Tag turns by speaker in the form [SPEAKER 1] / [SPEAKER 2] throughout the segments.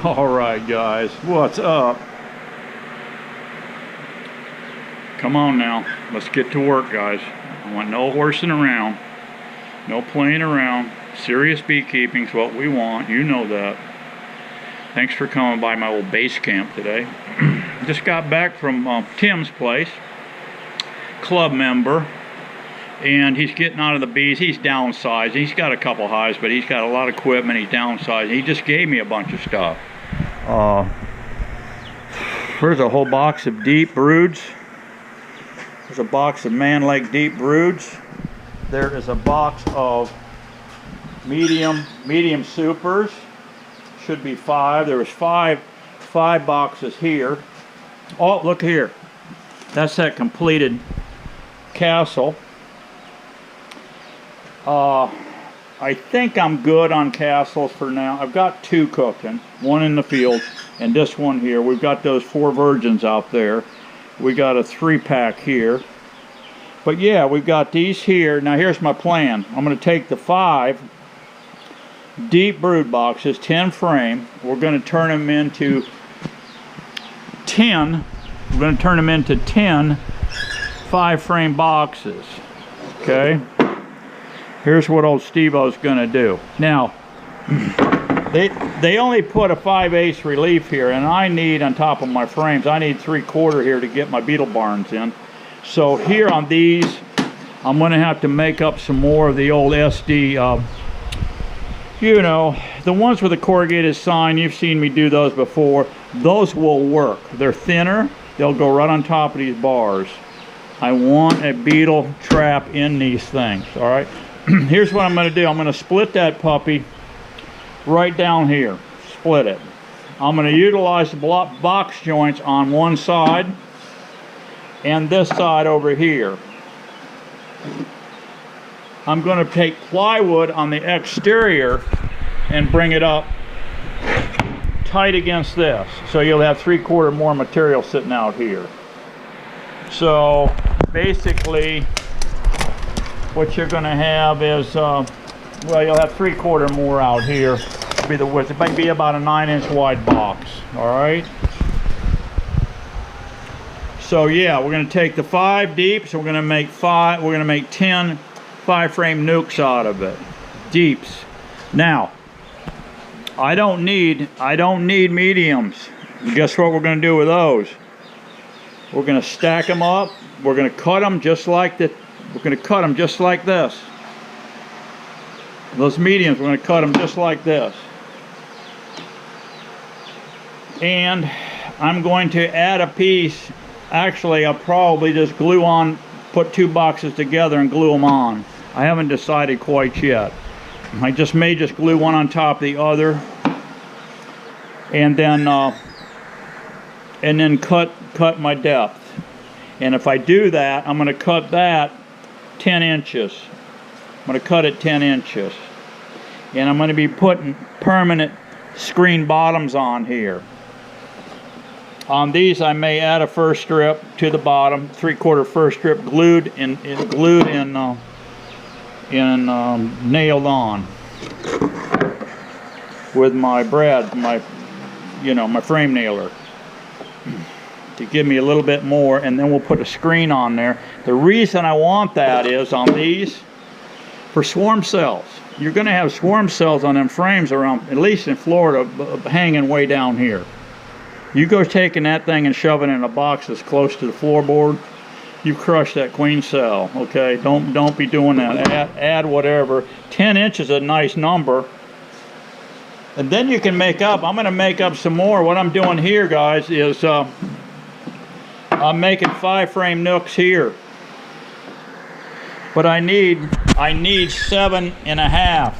[SPEAKER 1] Alright guys, what's up? Come on now, let's get to work guys. I want no horsing around, no playing around. Serious beekeeping's what we want, you know that. Thanks for coming by my old base camp today. Just got back from Tim's place, club member, and he's getting out of the bees. He's downsized. He's got a couple hives, but he's got a lot of equipment. He's downsized. He just gave me a bunch of stuff. There's a whole box of deep broods. There's a box of Man Lake deep broods. There is a box of medium supers. Should be 5. There was five boxes here. Oh, look here. That's that completed castle. I think I'm good on castles for now. I've got 2 cooking, one in the field and this one here. We've got those 4 virgins out there. We got a 3-pack here. But yeah, we've got these here. Now here's my plan. I'm going to take the 5 deep brood boxes, 10 frame. We're going to turn them into 10. We're going to turn them into 10 5-frame boxes. Okay. Here's what old Steve-O's going to do. Now, they only put a 5/8 relief here, and I need, on top of my frames, I need 3/4 here to get my beetle barns in. So here on these, I'm going to have to make up some more of the old SD, you know, the ones with the corrugated sign. You've seen me do those before. Those will work. They're thinner. They'll go right on top of these bars. I want a beetle trap in these things, all right? Here's what I'm going to do. I'm going to split that puppy right down here. Split it. I'm going to utilize the box joints on one side and this side over here. I'm going to take plywood on the exterior and bring it up tight against this. So you'll have 3/4 more material sitting out here. So basically what you're going to have is, well, you'll have 3/4 more out here. Be the width. It might be about a 9-inch wide box. All right. So yeah, we're going to take the 5 deeps. We're going to make 5. We're going to make 10 5-frame nukes out of it. Deeps. Now, I don't need mediums. Guess what we're going to do with those? We're going to stack them up. We're going to cut them just like that. We're going to cut them just like this. Those mediums, we're going to cut them just like this. And I'm going to add a piece. Actually, I'll probably just glue on, put 2 boxes together and glue them on. I haven't decided quite yet. I may just glue one on top of the other. And then cut my depth. And if I do that, I'm going to cut that 10 inches. I'm going to cut it 10 inches. And I'm going to be putting permanent screen bottoms on here. On these, I may add a first strip to the bottom, 3/4 first strip glued and nailed on with my brad, my frame nailer, to give me a little bit more, and then we'll put a screen on there. The reason I want that is on these, for swarm cells. You're going to have swarm cells on them frames around, at least in Florida, hanging way down here. You go taking that thing and shoving it in a box that's close to the floorboard, you've crushed that queen cell. Okay, don't be doing that. Add whatever. 10 inches is a nice number. And then you can make up. I'm going to make up some more. What I'm doing here, guys, is I'm making 5-frame nooks here. But I need 7.5.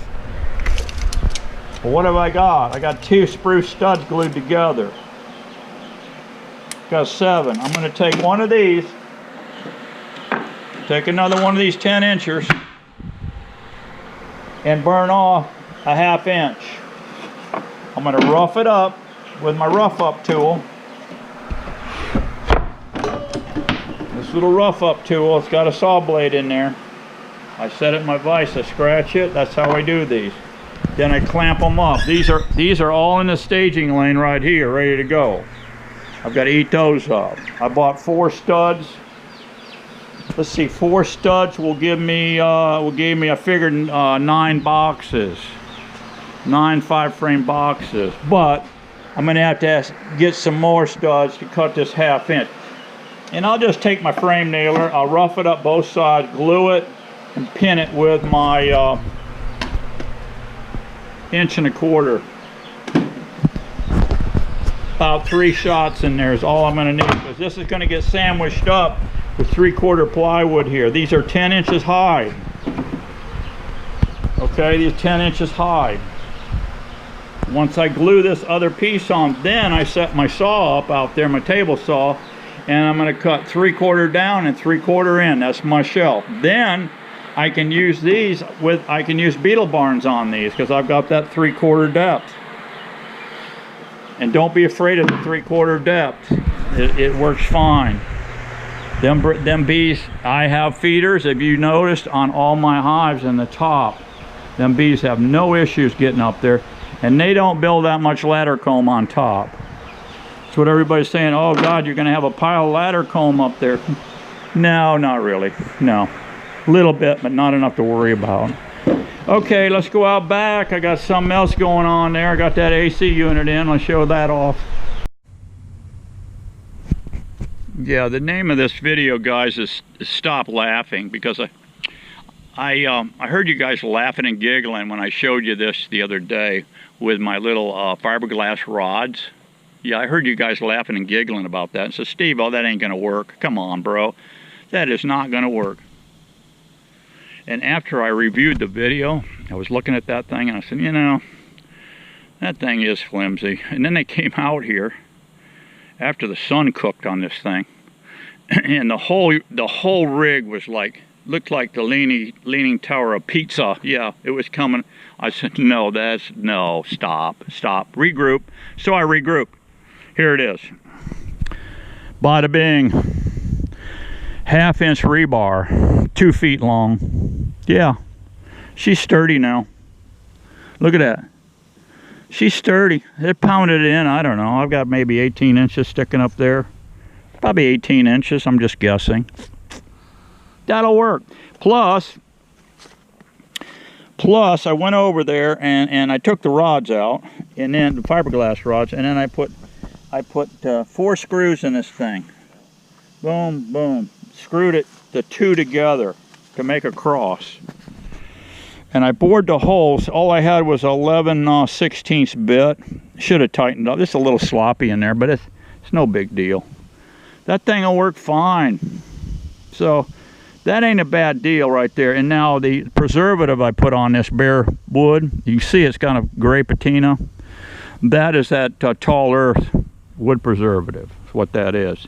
[SPEAKER 1] Well, what have I got? I got 2 spruce studs glued together. Got 7. I'm going to take one of these. Take another one of these 10 inchers and burn off a 1/2 inch. I'm going to rough it up with my rough up tool. This little rough up tool, it's got a saw blade in there. I set it in my vise, I scratch it. That's how I do these. Then I clamp them up. These are all in the staging lane right here, ready to go. I've got to eat those up. I bought 4 studs. Let's see, 4 studs will give me I figured 9 boxes, 9 5-frame boxes. But I'm gonna have to get some more studs to cut this 1/2 inch. And I'll just take my frame nailer, I'll rough it up both sides, glue it, and pin it with my 1 1/4 inch. About 3 shots in there is all I'm gonna need, because this is gonna get sandwiched up with 3/4 plywood here. These are 10 inches high. Okay, these 10 inches high. Once I glue this other piece on, then I set my saw up out there, my table saw, and I'm going to cut 3/4 down and 3/4 in. That's my shelf. Then I can use these I can use beetle barns on these, because I've got that 3/4 depth. And don't be afraid of the 3/4 depth. It works fine. Them bees, I have feeders, if you noticed, on all my hives in the top. Them bees have no issues getting up there. And they don't build that much ladder comb on top. That's what everybody's saying. Oh God, you're gonna have a pile of ladder comb up there. No, not really, no. A little bit, but not enough to worry about. Okay, let's go out back. I got something else going on there. I got that AC unit in, I'll show that off. Yeah, the name of this video, guys, is Stop Laughing, because I heard you guys laughing and giggling when I showed you this the other day with my little fiberglass rods. Yeah, I heard you guys laughing and giggling about that. And so, Steve, oh, that ain't gonna work. Come on, bro. That is not gonna work. And after I reviewed the video, I was looking at that thing and I said, you know, that thing is flimsy. And then they came out here after the sun cooked on this thing, and the whole rig was like, looked like the leaning tower of Pisa. Yeah, it was coming. I said, no, stop, regroup. So I regrouped. Here it is. Bada bing. 1/2 inch rebar, 2 feet long. Yeah, she's sturdy now. Look at that. She's sturdy. They pounded it in, I don't know. I've got maybe 18 inches sticking up there. Probably 18 inches, I'm just guessing. That'll work. Plus I went over there and I took the rods out, and then the fiberglass rods, and then I put 4 screws in this thing. Boom, boom. Screwed the 2 together to make a cross. And I bored the holes. All I had was 11/16 bit. Should have tightened up. This is a little sloppy in there, but it's no big deal. That thing will work fine. So that ain't a bad deal right there. And now the preservative I put on this bare wood, you can see it's kind of gray patina. That is that Tall Earth wood preservative. That's what that is.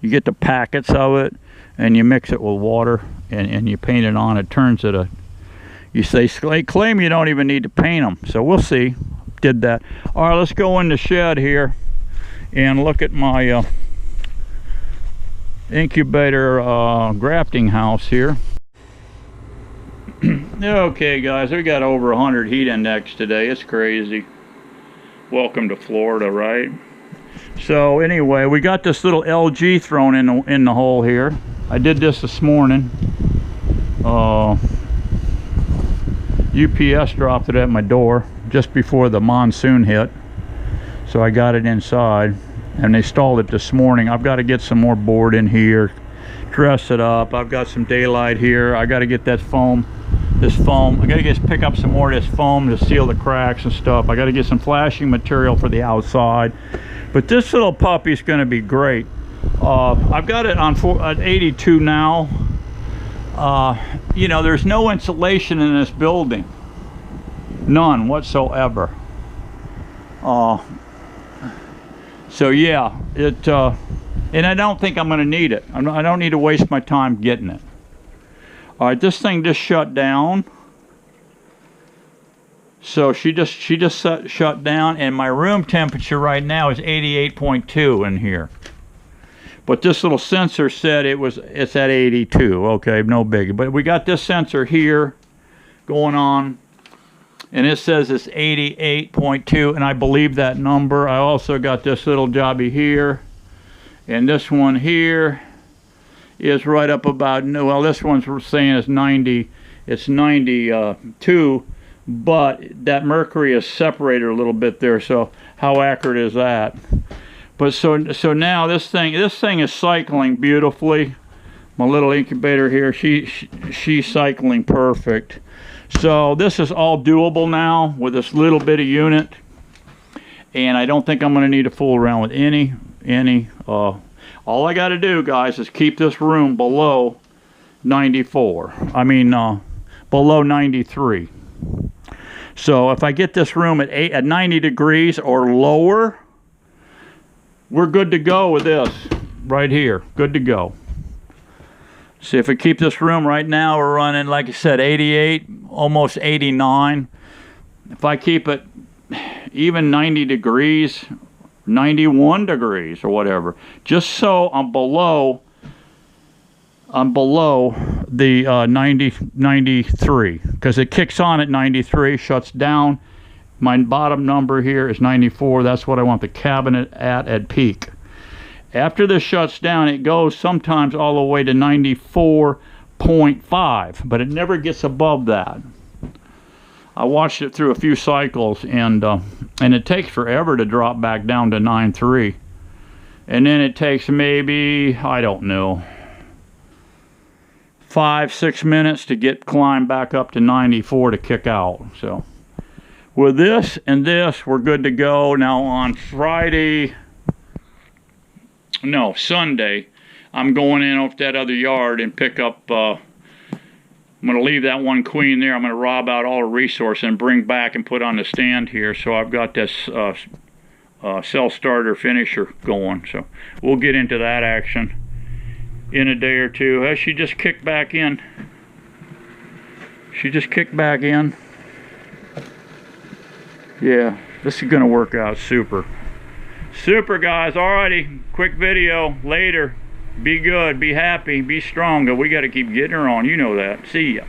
[SPEAKER 1] You get the packets of it and you mix it with water and you paint it on. It turns it they claim you don't even need to paint them. So we'll see. Did that. All right, let's go in the shed here and look at my incubator grafting house here. Okay guys, we got over 100 heat index today. It's crazy. Welcome to Florida, right? So anyway, we got this little LG thrown in the hole here. I did this morning. UPS dropped it at my door just before the monsoon hit, so I got it inside. And they installed it this morning. I've got to get some more board in here, dress it up. I've got some daylight here. I got to get that foam, I got to pick up some more of this foam to seal the cracks and stuff. I got to get some flashing material for the outside. But this little puppy's going to be great. I've got it on at 82 now. You know, there's no insulation in this building. None whatsoever. So yeah, and I don't think I'm going to need it. I don't need to waste my time getting it. All right, this thing just shut down. So she just shut down, and my room temperature right now is 88.2 in here. But this little sensor said it's at 82. Okay, no biggie. But we got this sensor here going on. and it says it's 88.2, and I believe that number. I also got this little jobby here, and this one here is right up about, well, this one's saying it's 90, it's 92, but that mercury is separated a little bit there, so how accurate is that? But so now this thing is cycling beautifully. My little incubator here, she's cycling perfect. So this is all doable now with this little bitty unit, and I don't think I'm going to need to fool around with any. All I got to do, guys, is keep this room below 94. I mean, below 93. So if I get this room at 90 degrees or lower, we're good to go with this right here. Good to go. See, if we keep this room right now, we're running, like I said, 88, almost 89. If I keep it even 90 degrees, 91 degrees or whatever, just so I'm below the 93, because it kicks on at 93, shuts down. My bottom number here is 94. That's what I want the cabinet at peak. After this shuts down, it goes sometimes all the way to 94.5, but it never gets above that. I watched it through a few cycles, and it takes forever to drop back down to 93. And then it takes maybe, I don't know, 5-6 minutes to climb back up to 94 to kick out. So with this and this, we're good to go. Now on Sunday, I'm going in off that other yard and pick up, I'm going to leave that one queen there. I'm going to rob out all the resource and bring back and put on the stand here. So I've got this cell starter finisher going. So we'll get into that action in a day or two. She just kicked back in. She just kicked back in. Yeah, this is going to work out super. Super, guys. Alrighty, quick video. Later. Be good, be happy, be strong. We got to keep getting her on. You know that. See ya.